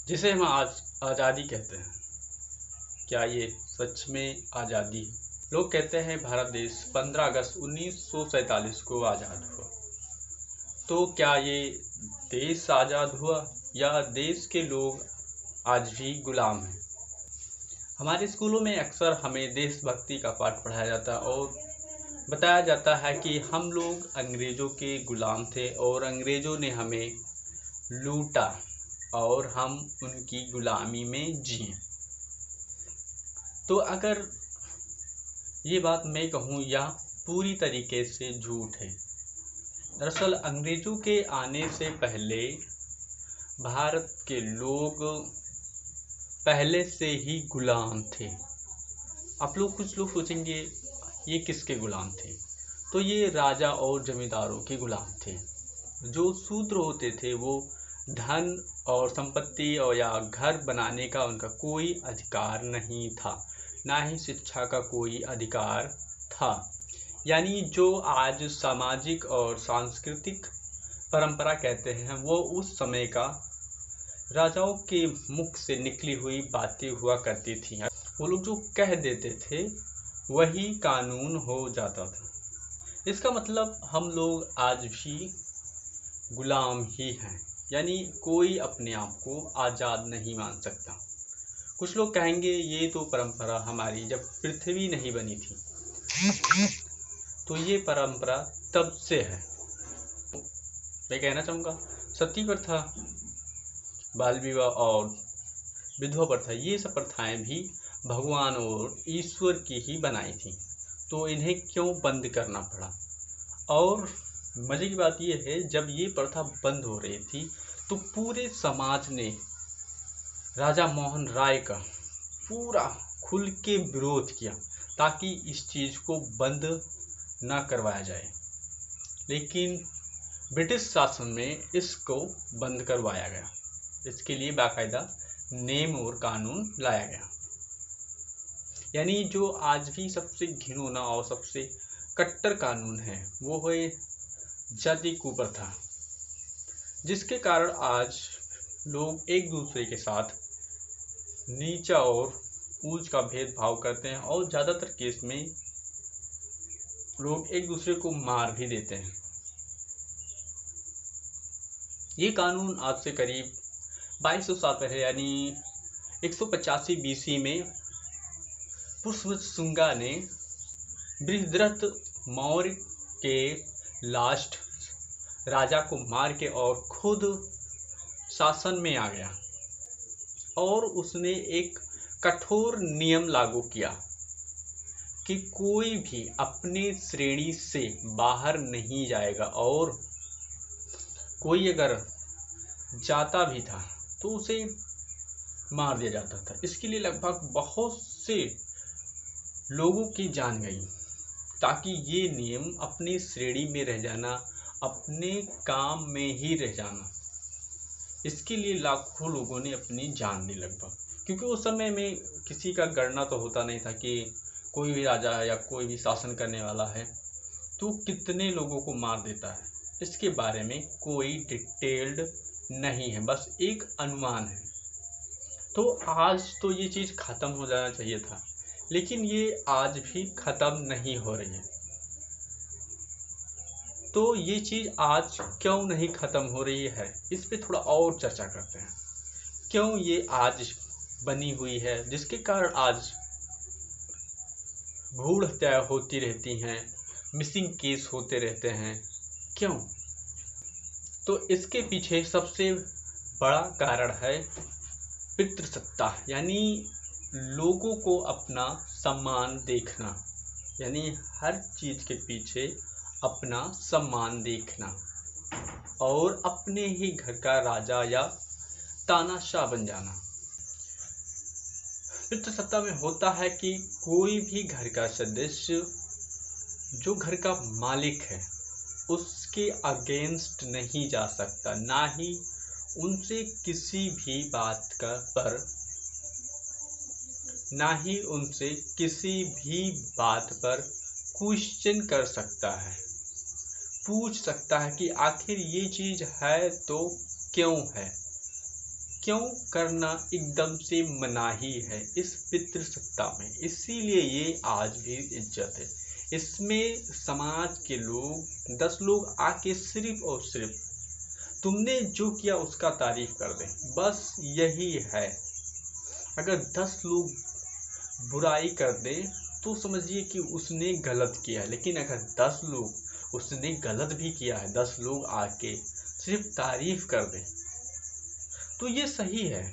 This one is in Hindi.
जिसे हम आज आज़ादी कहते हैं, क्या ये सच में आज़ादी है? लोग कहते हैं भारत देश 15 अगस्त 1947 को आज़ाद हुआ। तो क्या ये देश आज़ाद हुआ या देश के लोग आज भी गुलाम हैं? हमारे स्कूलों में अक्सर हमें देशभक्ति का पाठ पढ़ाया जाता है और बताया जाता है कि हम लोग अंग्रेज़ों के गुलाम थे और अंग्रेज़ों ने हमें लूटा और हम उनकी गुलामी में जिए। तो अगर ये बात मैं कहूँ या पूरी तरीके से झूठ है। दरअसल अंग्रेज़ों के आने से पहले भारत के लोग पहले से ही गुलाम थे। आप लोग कुछ लोग सोचेंगे ये किसके गुलाम थे? तो ये राजा और जमींदारों के गुलाम थे। जो शूद्र होते थे वो धन और संपत्ति और या घर बनाने का उनका कोई अधिकार नहीं था, ना ही शिक्षा का कोई अधिकार था। यानी जो आज सामाजिक और सांस्कृतिक परंपरा कहते हैं वो उस समय का राजाओं के मुख से निकली हुई बातें हुआ करती थी। वो लोग जो कह देते थे वही कानून हो जाता था। इसका मतलब हम लोग आज भी गुलाम ही हैं, यानी कोई अपने आप को आज़ाद नहीं मान सकता। कुछ लोग कहेंगे ये तो परंपरा हमारी जब पृथ्वी नहीं बनी थी, तो ये परंपरा तब से है। मैं कहना चाहूँगा सती प्रथा, बाल विवाह और विधवा प्रथा, ये सब प्रथाएं भी भगवान और ईश्वर की ही बनाई थी, तो इन्हें क्यों बंद करना पड़ा? और मज़े की बात यह है, जब ये प्रथा बंद हो रही थी तो पूरे समाज ने राजा मोहन राय का पूरा खुल के विरोध किया ताकि इस चीज़ को बंद ना करवाया जाए। लेकिन ब्रिटिश शासन में इसको बंद करवाया गया। इसके लिए बाकायदा नेम और कानून लाया गया। यानी जो आज भी सबसे घिनौना और सबसे कट्टर कानून है वो है जाति कुप्रथा, जिसके कारण आज लोग एक दूसरे के साथ नीचा और ऊंच का भेदभाव करते हैं और ज़्यादातर केस में लोग एक दूसरे को मार भी देते हैं। ये कानून आज से करीब 2200 साल पहले यानी 185 BC में पुष्पशुंगा ने बृहद्रथ मौर्य के लास्ट राजा को मार के और खुद शासन में आ गया और उसने एक कठोर नियम लागू किया कि कोई भी अपने श्रेणी से बाहर नहीं जाएगा और कोई अगर जाता भी था तो उसे मार दिया जाता था। इसके लिए लगभग बहुत से लोगों की जान गई ताकि ये नियम अपनी श्रेणी में रह जाना, अपने काम में ही रह जाना, इसके लिए लाखों लोगों ने अपनी जान दी लगभग। क्योंकि उस समय में किसी का गणना तो होता नहीं था कि कोई भी राजा है या कोई भी शासन करने वाला है तो कितने लोगों को मार देता है, इसके बारे में कोई डिटेल्ड नहीं है, बस एक अनुमान है। तो आज तो ये चीज़ ख़त्म हो जाना चाहिए था, लेकिन ये आज भी ख़त्म नहीं हो रही है। तो ये चीज़ आज क्यों नहीं ख़त्म हो रही है, इस पे थोड़ा और चर्चा करते हैं। क्यों ये आज बनी हुई है, जिसके कारण आज भ्रूण हत्या होती रहती हैं, मिसिंग केस होते रहते हैं, क्यों? तो इसके पीछे सबसे बड़ा कारण है पितृसत्ता, यानी लोगों को अपना सम्मान देखना, यानी हर चीज़ के पीछे अपना सम्मान देखना और अपने ही घर का राजा या तानाशाह बन जाना। पितृसत्ता में होता है कि कोई भी घर का सदस्य जो घर का मालिक है उसके अगेंस्ट नहीं जा सकता, ना ही उनसे किसी भी बात का पर ना ही उनसे किसी भी बात पर क्वेश्चन कर सकता है, पूछ सकता है कि आखिर ये चीज़ है तो क्यों है। क्यों करना एकदम से मनाही है इस पितृसत्ता में, इसीलिए ये आज भी इज्जत है। इसमें समाज के लोग 10 लोग आके सिर्फ और सिर्फ तुमने जो किया उसका तारीफ कर दें, बस यही है। अगर 10 लोग बुराई कर दे तो समझिए कि उसने गलत किया है, लेकिन अगर 10 लोग उसने गलत भी किया है, 10 लोग आके सिर्फ तारीफ कर दे तो ये सही है।